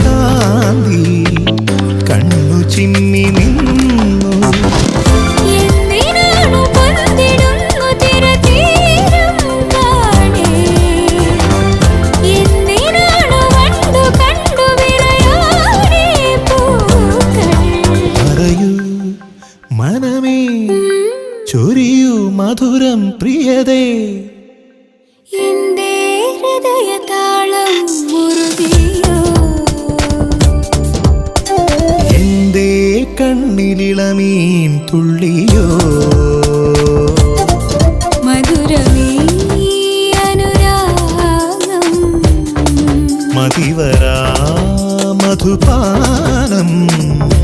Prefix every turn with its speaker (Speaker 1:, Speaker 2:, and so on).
Speaker 1: കാന്തി കണ്ണു ചിമ്മി നിന്നു. പറയൂ മനമേ, ചൊരിയൂ മധുരം പ്രിയതേ.
Speaker 2: എന്റെ ഹൃദയതാളം മുറുകിയോ,
Speaker 1: എന്റെ കണ്ണിലിളമീൻ തുള്ളി